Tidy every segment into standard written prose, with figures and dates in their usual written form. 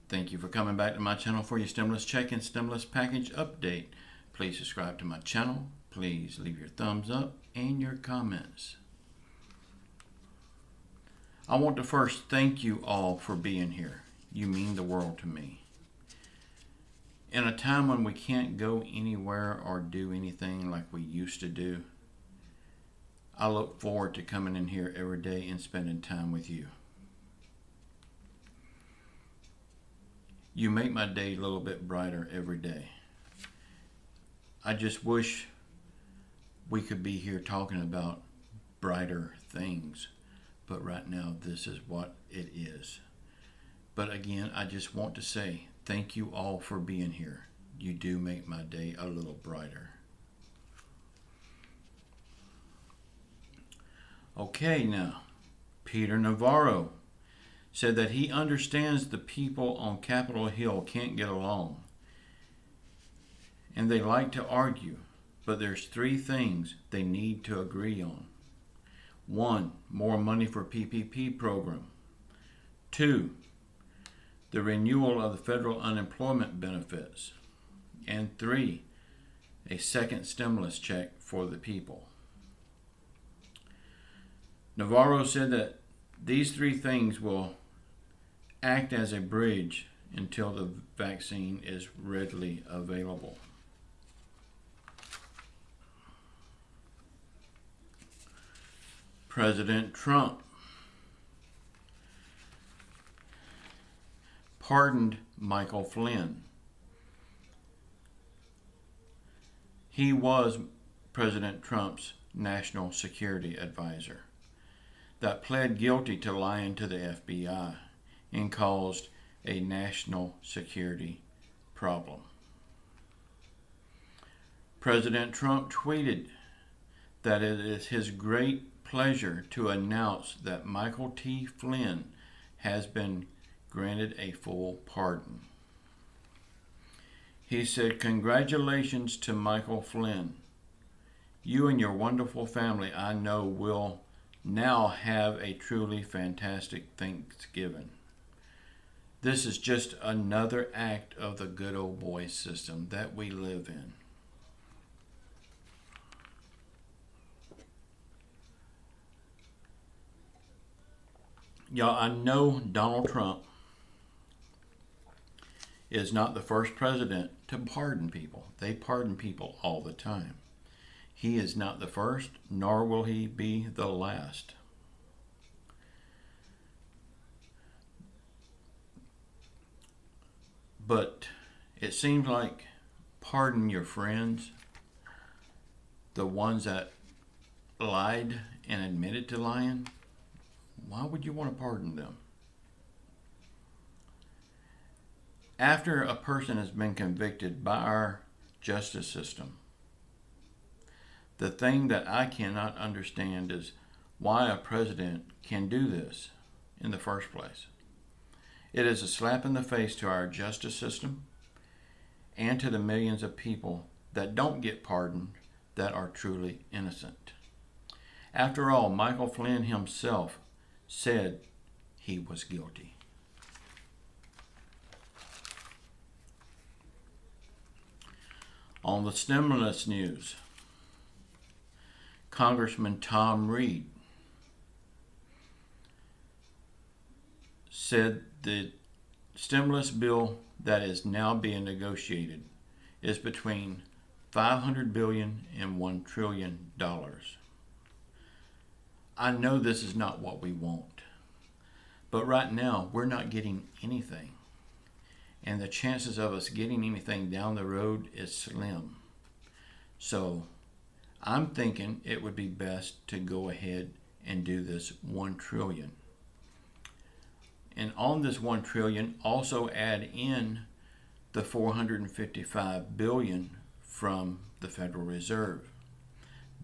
Thank you for coming back to my channel for your stimulus check and stimulus package update. Please subscribe to my channel. Please leave your thumbs up and your comments. I want to first thank you all for being here. You mean the world to me. In a time when we can't go anywhere or do anything like we used to do, I look forward to coming in here every day and spending time with you. You make my day a little bit brighter every day. I just wish we could be here talking about brighter things, but right now this is what it is. But again, I just want to say thank you all for being here. You do make my day a little brighter. Okay, now, Peter Navarro said that he understands the people on Capitol Hill can't get along, and they like to argue, but there's three things they need to agree on. 1, more money for PPP program. 2, the renewal of the federal unemployment benefits. And 3, a second stimulus check for the people. Navarro said that these three things will act as a bridge until the vaccine is readily available. President Trump pardoned Michael Flynn. He was President Trump's national security advisor that pled guilty to lying to the FBI and caused a national security problem. President Trump tweeted that it is his great pleasure to announce that Michael T. Flynn has been granted a full pardon. He said, "Congratulations to Michael Flynn. You and your wonderful family, I know, will now have a truly fantastic Thanksgiving. This is just another act of the good old boy system that we live in." Y'all, I know Donald Trump is not the first president to pardon people. They pardon people all the time. He is not the first, nor will he be the last. But it seems like pardon your friends, the ones that lied and admitted to lying. Why would you want to pardon them? After a person has been convicted by our justice system, the thing that I cannot understand is why a president can do this in the first place. It is a slap in the face to our justice system and to the millions of people that don't get pardoned that are truly innocent. After all, Michael Flynn himself said he was guilty. On the stimulus news, Congressman Tom Reed said the stimulus bill that is now being negotiated is between $500 billion and $1 trillion. I know this is not what we want, but right now we're not getting anything, and the chances of us getting anything down the road is slim. So I'm thinking it would be best to go ahead and do this $1 trillion. And on this $1 trillion, also add in the $455 billion from the Federal Reserve.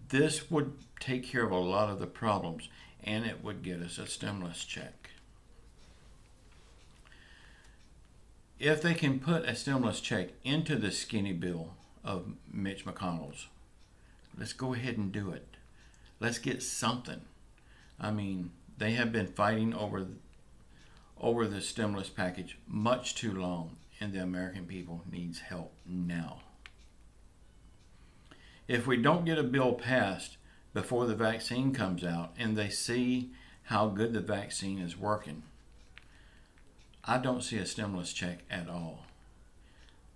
This would take care of a lot of the problems, and it would get us a stimulus check. If they can put a stimulus check into the skinny bill of Mitch McConnell's, let's go ahead and do it. Let's get something. I mean, they have been fighting over over this stimulus package much too long, and the American people needs help now. If we don't get a bill passed before the vaccine comes out and they see how good the vaccine is working, I don't see a stimulus check at all.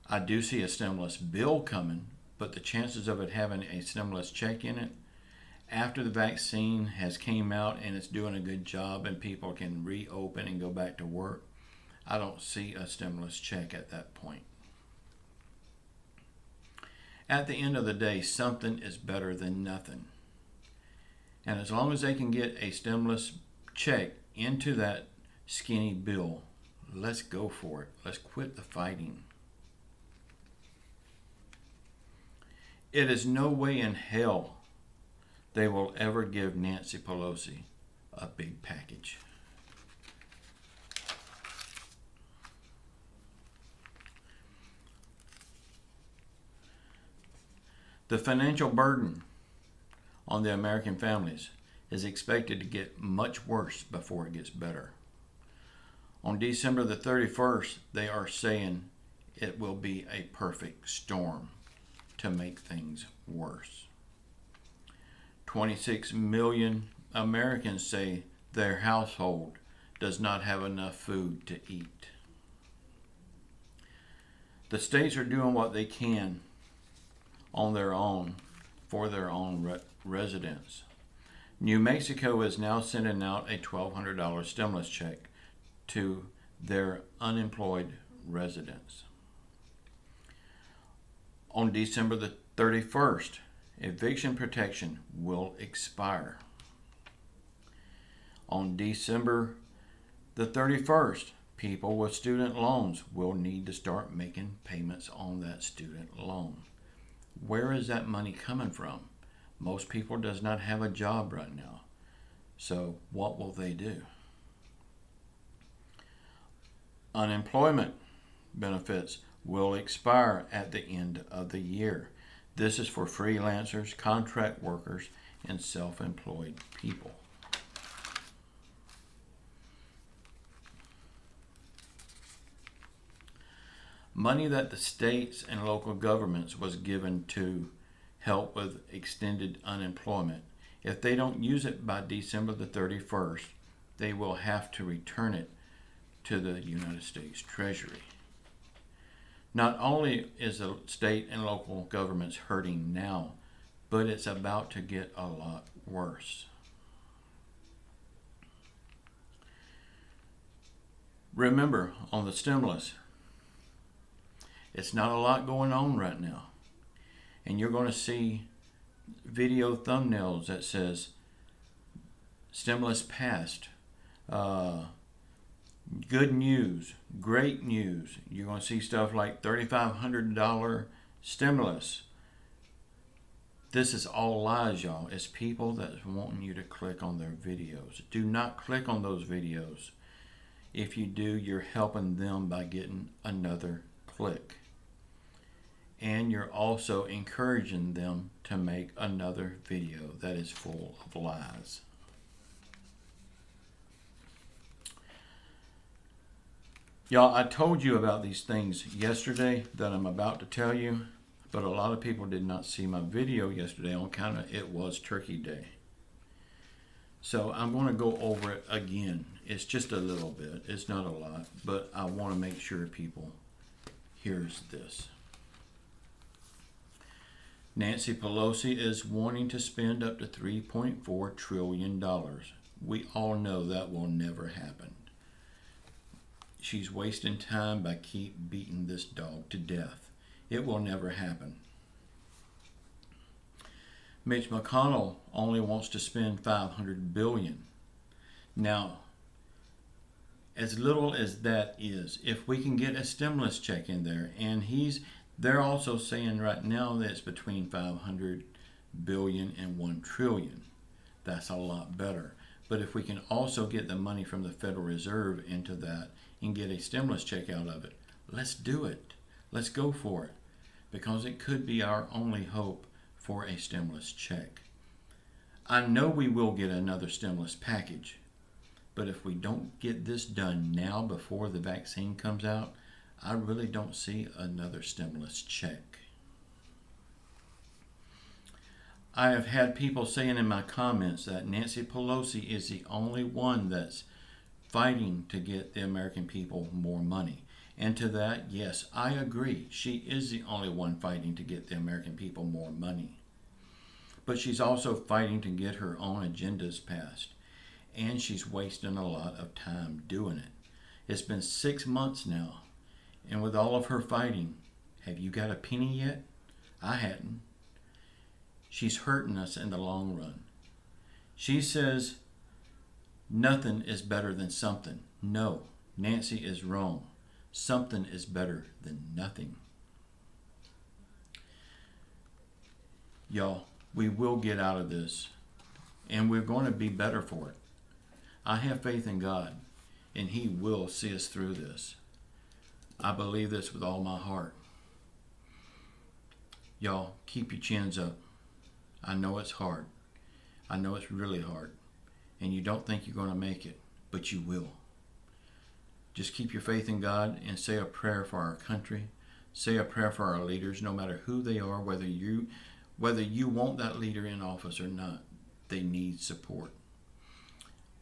I do see a stimulus bill coming, but the chances of it having a stimulus check in it after the vaccine has came out and it's doing a good job and people can reopen and go back to work, I don't see a stimulus check at that point. At the end of the day, something is better than nothing. And as long as they can get a stimulus check into that skinny bill, let's go for it. Let's quit the fighting. It is no way in hell they will ever give Nancy Pelosi a big package. The financial burden on the American families is expected to get much worse before it gets better. On December the 31st, they are saying it will be a perfect storm to make things worse. 26 million Americans say their household does not have enough food to eat. The states are doing what they can on their own for their own residents. New Mexico is now sending out a $1,200 stimulus check to their unemployed residents. On December the 31st, eviction protection will expire. On December the 31st, people with student loans will need to start making payments on that student loan. Where is that money coming from? Most people does not have a job right now. So what will they do? Unemployment benefits will expire at the end of the year. This is for freelancers, contract workers, and self-employed people. Money that the states and local governments was given to help with extended unemployment, if they don't use it by December the 31st, they will have to return it to the United States Treasury. Not only is the state and local governments hurting now, but it's about to get a lot worse. Remember, on the stimulus, it's not a lot going on right now. And you're going to see video thumbnails that says stimulus passed, good news, great news. You're going to see stuff like $3,500 stimulus. This is all lies, y'all. It's people that's wanting you to click on their videos. Do not click on those videos. If you do, you're helping them by getting another click. And you're also encouraging them to make another video that is full of lies. Y'all, I told you about these things yesterday that I'm about to tell you, but a lot of people did not see my video yesterday on account of it was Turkey Day. So I'm going to go over it again. It's just a little bit. It's not a lot, but I want to make sure people hears this. Nancy Pelosi is wanting to spend up to $3.4 trillion. We all know that will never happen. She's wasting time by keep beating this dog to death. It will never happen. Mitch McConnell only wants to spend $500 billion. Now, as little as that is, if we can get a stimulus check in there, and they're also saying right now that it's between $500 billion and $1 trillion. That's a lot better. But if we can also get the money from the Federal Reserve into that and get a stimulus check out of it, let's do it. Let's go for it. Because it could be our only hope for a stimulus check. I know we will get another stimulus package, But if we don't get this done now before the vaccine comes out, I really don't see another stimulus check. I have had people saying in my comments that Nancy Pelosi is the only one that's fighting to get the American people more money. And to that, yes, I agree. She is the only one fighting to get the American people more money. But she's also fighting to get her own agendas passed. And she's wasting a lot of time doing it. It's been 6 months now. And with all of her fighting, have you got a penny yet? I hadn't. She's hurting us in the long run. She says nothing is better than something. No, Nancy is wrong. Something is better than nothing. Y'all, we will get out of this, and we're going to be better for it. I have faith in God, and He will see us through this. I believe this with all my heart. Y'all, keep your chins up. I know it's hard. I know it's really hard. And you don't think you're going to make it, but you will. Just keep your faith in God and say a prayer for our country. Say a prayer for our leaders, no matter who they are, whether you want that leader in office or not. They need support.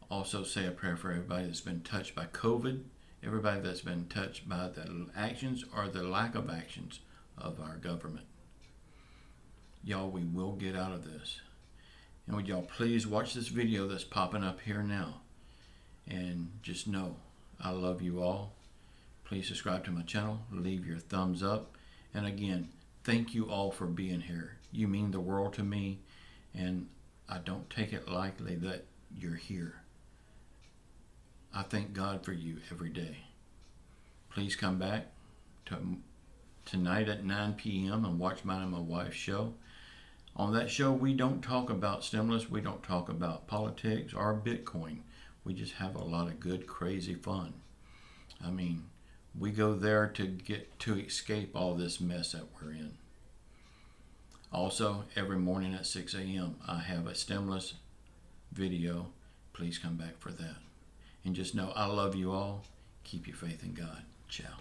Also say a prayer for everybody that's been touched by COVID, everybody that's been touched by the actions or the lack of actions of our government. Y'all, we will get out of this. And would y'all please watch this video that's popping up here now. And just know, I love you all. Please subscribe to my channel. Leave your thumbs up. And again, thank you all for being here. You mean the world to me. And I don't take it lightly that you're here. I thank God for you every day. Please come back tonight at 9 p.m. and watch mine and my wife's show. On that show, we don't talk about stimulus. We don't talk about politics or Bitcoin. We just have a lot of good, crazy fun. I mean, we go there to escape all this mess that we're in. Also, every morning at 6 a.m., I have a stimulus video. Please come back for that. And just know I love you all. Keep your faith in God. Ciao.